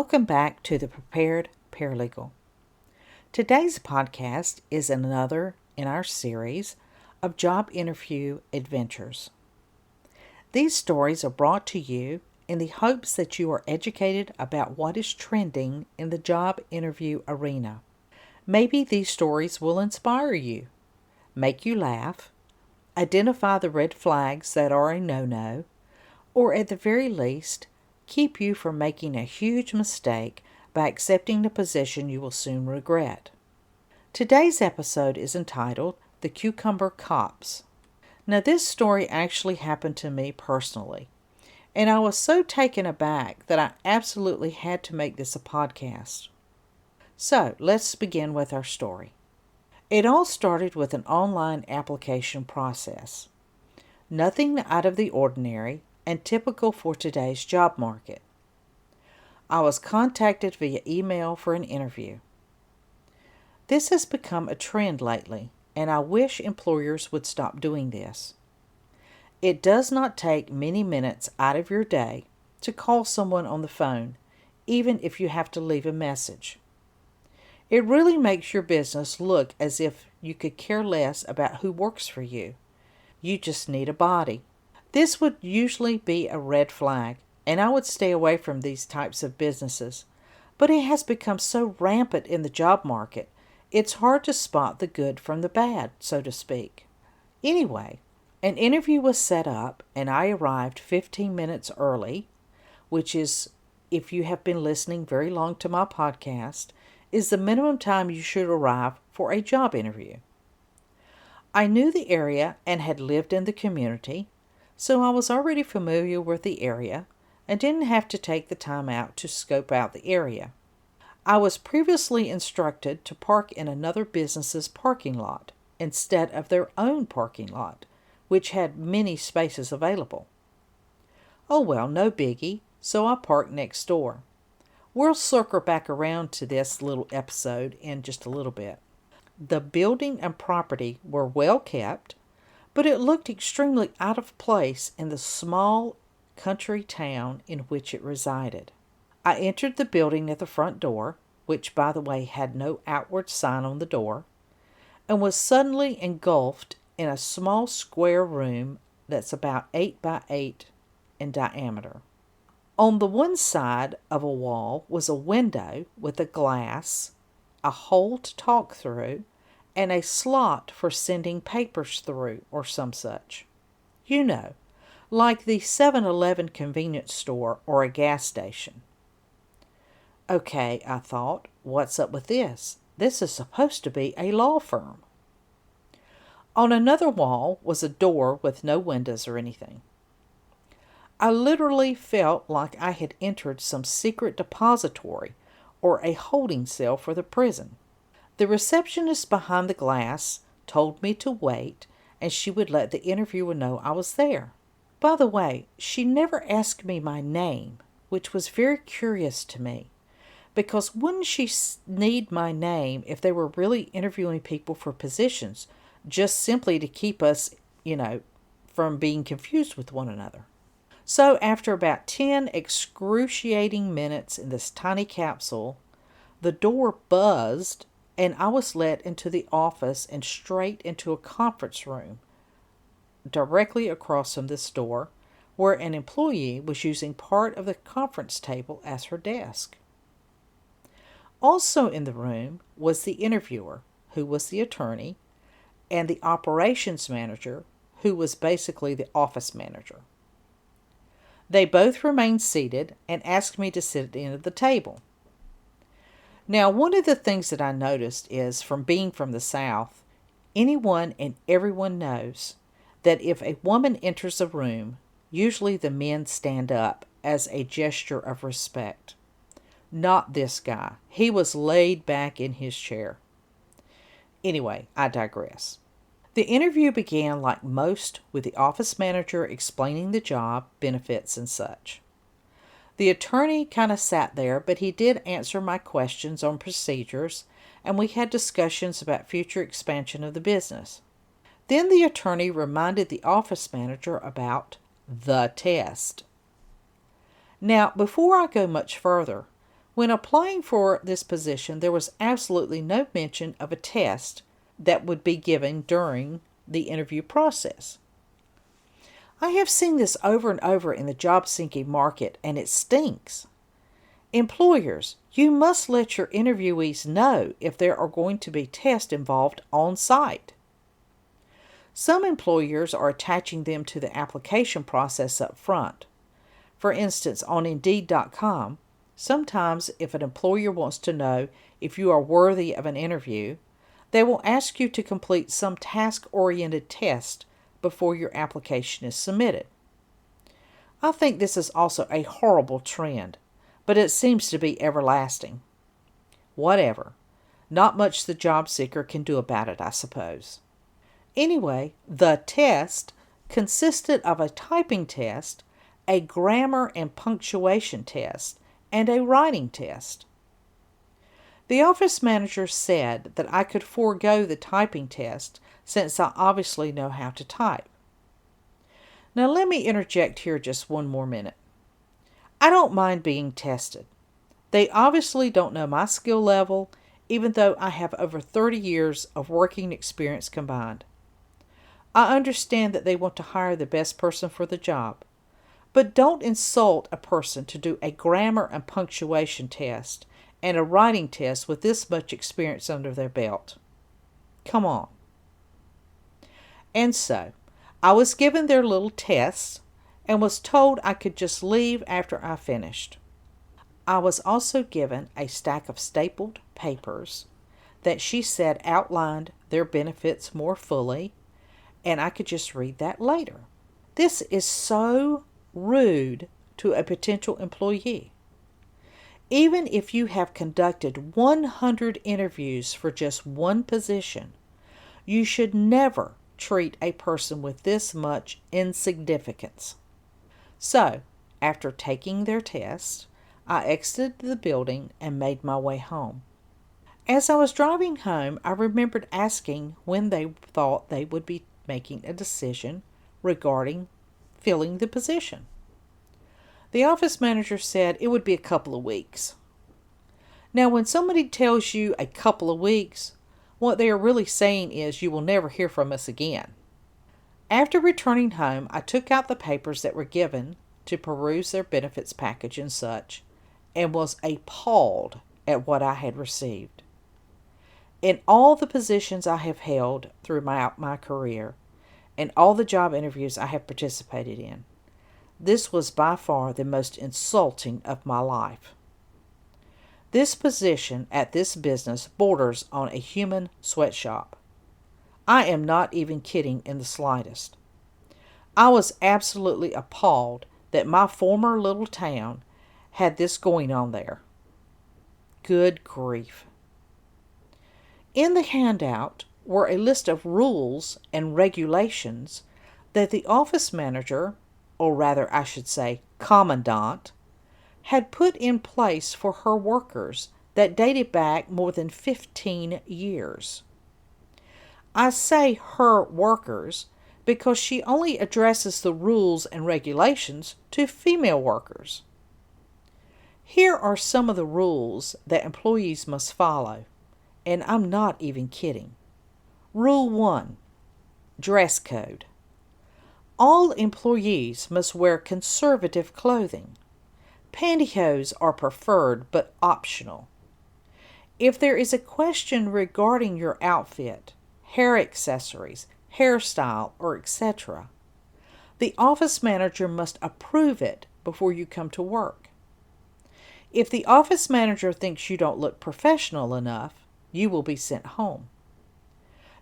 Welcome back to the Prepared Paralegal. Today's podcast is another in our series of job interview adventures. These stories are brought to you in the hopes that you are educated about what is trending in the job interview arena. Maybe these stories will inspire you, make you laugh, identify the red flags that are a no-no, or at the very least, keep you from making a huge mistake by accepting a position you will soon regret. Today's episode is entitled The Cucumber Cops. Now, this story actually happened to me personally, and I was so taken aback that I absolutely had to make this a podcast. So, let's begin with our story. It all started with an online application process. Nothing out of the ordinary and typical for today's job market. I was contacted via email for an interview. This has become a trend lately, and I wish employers would stop doing this. It does not take many minutes out of your day to call someone on the phone, even if you have to leave a message. It really makes your business look as if you could care less about who works for you. You just need a body. This would usually be a red flag, and I would stay away from these types of businesses. But it has become so rampant in the job market, it's hard to spot the good from the bad, so to speak. Anyway, an interview was set up, and I arrived 15 minutes early, which is, if you have been listening very long to my podcast, is the minimum time you should arrive for a job interview. I knew the area and had lived in the community, so I was already familiar with the area and didn't have to take the time out to scope out the area. I was previously instructed to park in another business's parking lot instead of their own parking lot, which had many spaces available. Oh well, no biggie, so I parked next door. We'll circle back around to this little episode in just a little bit. The building and property were well kept, but it looked extremely out of place in the small country town in which it resided. I entered the building at the front door, which by the way had no outward sign on the door, and was suddenly engulfed in a small square room that's about 8 by 8 in diameter. On the one side of a wall was a window with a glass, a hole to talk through, and a slot for sending papers through or some such. You know, like the 7-Eleven convenience store or a gas station. Okay, I thought, what's up with this? This is supposed to be a law firm. On another wall was a door with no windows or anything. I literally felt like I had entered some secret depository or a holding cell for the prison. The receptionist behind the glass told me to wait, and she would let the interviewer know I was there. By the way, she never asked me my name, which was very curious to me, because wouldn't she need my name if they were really interviewing people for positions, just simply to keep us, from being confused with one another? So after about 10 excruciating minutes in this tiny capsule, the door buzzed, and I was led into the office and straight into a conference room directly across from this door, where an employee was using part of the conference table as her desk. Also in the room was the interviewer, who was the attorney, and the operations manager, who was basically the office manager. They both remained seated and asked me to sit at the end of the table. Now, one of the things that I noticed is, from being from the South, anyone and everyone knows that if a woman enters a room, usually the men stand up as a gesture of respect. Not this guy. He was laid back in his chair. Anyway, I digress. The interview began like most with the office manager explaining the job, benefits, and such. The attorney kind of sat there, but he did answer my questions on procedures, and we had discussions about future expansion of the business. Then the attorney reminded the office manager about the test. Now, before I go much further, When applying for this position, there was absolutely no mention of a test that would be given during the interview process. I have seen this over and over in the job seeking market, and it stinks. Employers, you must let your interviewees know if there are going to be tests involved on site. Some employers are attaching them to the application process up front. For instance, on Indeed.com, sometimes if an employer wants to know if you are worthy of an interview, they will ask you to complete some task-oriented test before your application is submitted. I think this is also a horrible trend, but it seems to be everlasting. Whatever. Not much the job seeker can do about it, I suppose. Anyway, the test consisted of a typing test, a grammar and punctuation test, and a writing test. The office manager said that I could forego the typing test since I obviously know how to type. Now let me interject here just one more minute. I don't mind being tested. They obviously don't know my skill level, even though I have over 30 years of working experience combined. I understand that they want to hire the best person for the job, but don't insult a person to do a grammar and punctuation test and a writing test with this much experience under their belt. Come on. And so, I was given their little tests and was told I could just leave after I finished. I was also given a stack of stapled papers that she said outlined their benefits more fully, and I could just read that later. This is so rude to a potential employee. Even if you have conducted 100 interviews for just one position, you should never treat a person with this much insignificance. So, after taking their test, I exited the building and made my way home. As I was driving home, I remembered asking when they thought they would be making a decision regarding filling the position. The office manager said it would be a couple of weeks. Now, when somebody tells you a couple of weeks, what they are really saying is you will never hear from us again. After returning home, I took out the papers that were given to peruse their benefits package and such, and was appalled at what I had received. In all the positions I have held through my career, and all the job interviews I have participated in, this was by far the most insulting of my life. This position at this business borders on a human sweatshop. I am not even kidding in the slightest. I was absolutely appalled that my former little town had this going on there. Good grief. In the handout were a list of rules and regulations that the office manager, or rather I should say commandant, had put in place for her workers that dated back more than 15 years. I say her workers because she only addresses the rules and regulations to female workers. Here are some of the rules that employees must follow, and I'm not even kidding. Rule 1. Dress code. All employees must wear conservative clothing. Pantyhose are preferred but optional. If there is a question regarding your outfit, hair accessories, hairstyle, or etc., the office manager must approve it before you come to work. If the office manager thinks you don't look professional enough, you will be sent home.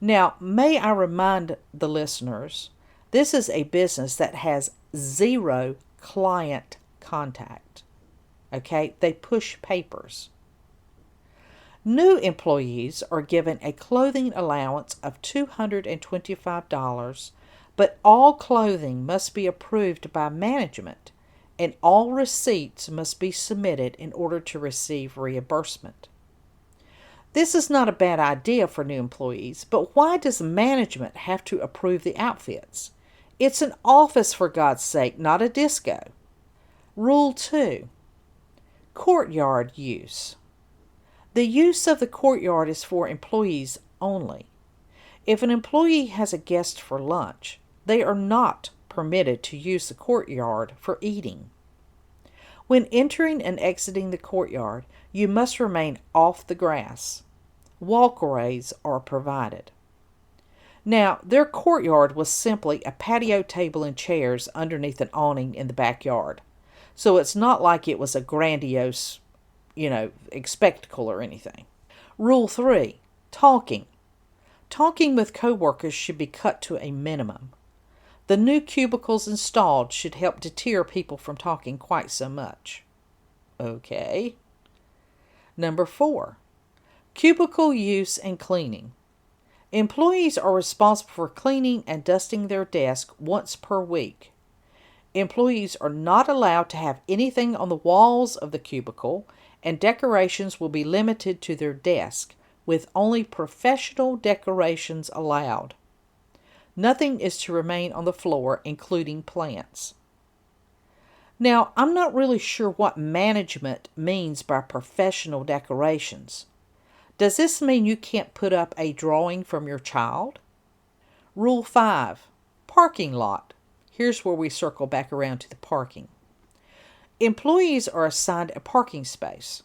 Now, may I remind the listeners, this is a business that has zero client contact. Okay, they push papers. New employees are given a clothing allowance of $225, but all clothing must be approved by management, and all receipts must be submitted in order to receive reimbursement. This is not a bad idea for new employees, but why does management have to approve the outfits? It's an office, for God's sake, not a disco. Rule 2. Courtyard use. The use of the courtyard is for employees only. If an employee has a guest for lunch, they are not permitted to use the courtyard for eating. When entering and exiting the courtyard, you must remain off the grass. Walkways are provided. Now, their courtyard was simply a patio table and chairs underneath an awning in the backyard. So it's not like it was a grandiose, spectacle or anything. Rule 3. Talking. Talking with coworkers should be cut to a minimum. The new cubicles installed should help deter people from talking quite so much. Okay. Number 4. Cubicle use and cleaning. Employees are responsible for cleaning and dusting their desk once per week. Employees are not allowed to have anything on the walls of the cubicle, and decorations will be limited to their desk, with only professional decorations allowed. Nothing is to remain on the floor, including plants. Now, I'm not really sure what management means by professional decorations. Does this mean you can't put up a drawing from your child? Rule 5. Parking lot. Here's where we circle back around to the parking. Employees are assigned a parking space.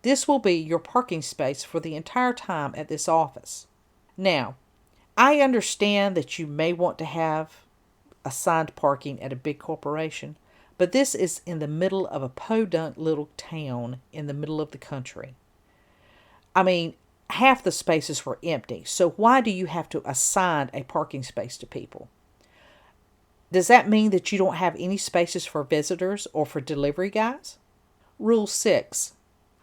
This will be your parking space for the entire time at this office. Now, I understand that you may want to have assigned parking at a big corporation, but this is in the middle of a podunk little town in the middle of the country. I mean, half the spaces were empty, so why do you have to assign a parking space to people? Does that mean that you don't have any spaces for visitors or for delivery guys? Rule 6.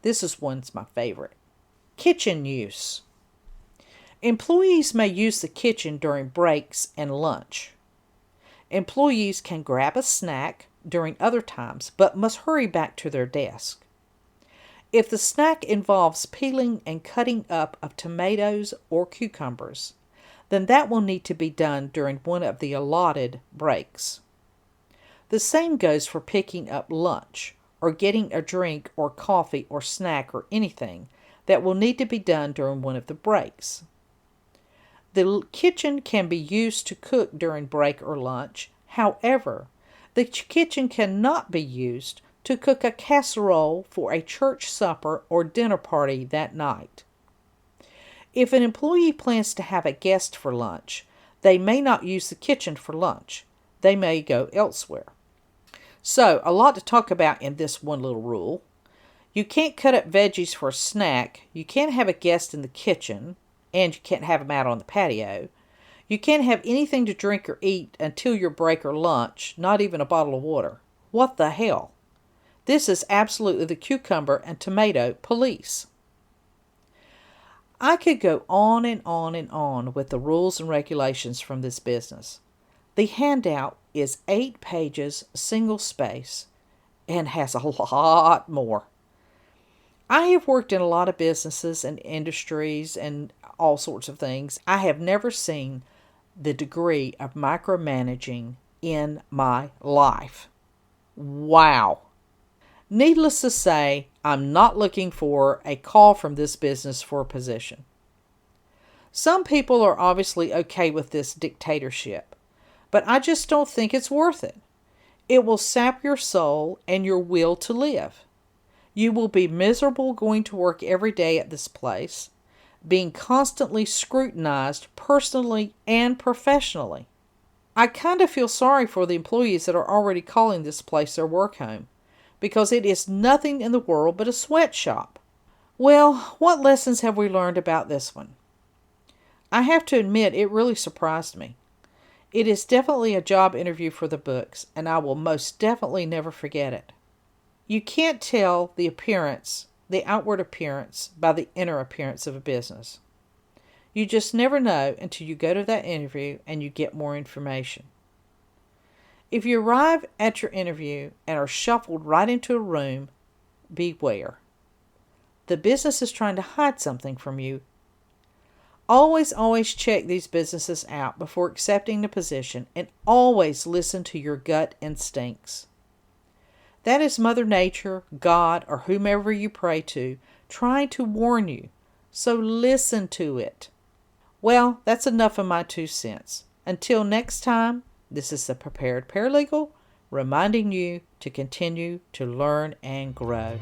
This one's my favorite. Kitchen use. Employees may use the kitchen during breaks and lunch. Employees can grab a snack during other times, but must hurry back to their desk. If the snack involves peeling and cutting up of tomatoes or cucumbers, then that will need to be done during one of the allotted breaks. The same goes for picking up lunch or getting a drink or coffee or snack or anything that will need to be done during one of the breaks. The kitchen can be used to cook during break or lunch. However, the kitchen cannot be used to cook a casserole for a church supper or dinner party that night. If an employee plans to have a guest for lunch, they may not use the kitchen for lunch. They may go elsewhere. So, a lot to talk about in this one little rule. You can't cut up veggies for a snack. You can't have a guest in the kitchen, and you can't have them out on the patio. You can't have anything to drink or eat until your break or lunch, not even a bottle of water. What the hell? This is absolutely the cucumber and tomato police. I could go on and on and on with the rules and regulations from this business. The handout is 8 pages, single space, and has a lot more. I have worked in a lot of businesses and industries and all sorts of things. I have never seen the degree of micromanaging in my life. Wow. Needless to say, I'm not looking for a call from this business for a position. Some people are obviously okay with this dictatorship, but I just don't think it's worth it. It will sap your soul and your will to live. You will be miserable going to work every day at this place, being constantly scrutinized personally and professionally. I kind of feel sorry for the employees that are already calling this place their work home, because it is nothing in the world but a sweatshop. Well, what lessons have we learned about this one? I have to admit, it really surprised me. It is definitely a job interview for the books, and I will most definitely never forget it. You can't tell the appearance, the outward appearance, by the inner appearance of a business. You just never know until you go to that interview and you get more information. If you arrive at your interview and are shuffled right into a room, beware. The business is trying to hide something from you. Always check these businesses out before accepting the position, and always listen to your gut instincts. That is Mother Nature, God, or whomever you pray to, trying to warn you. So listen to it. Well, that's enough of my 2 cents. Until next time, this is the Prepared Paralegal reminding you to continue to learn and grow.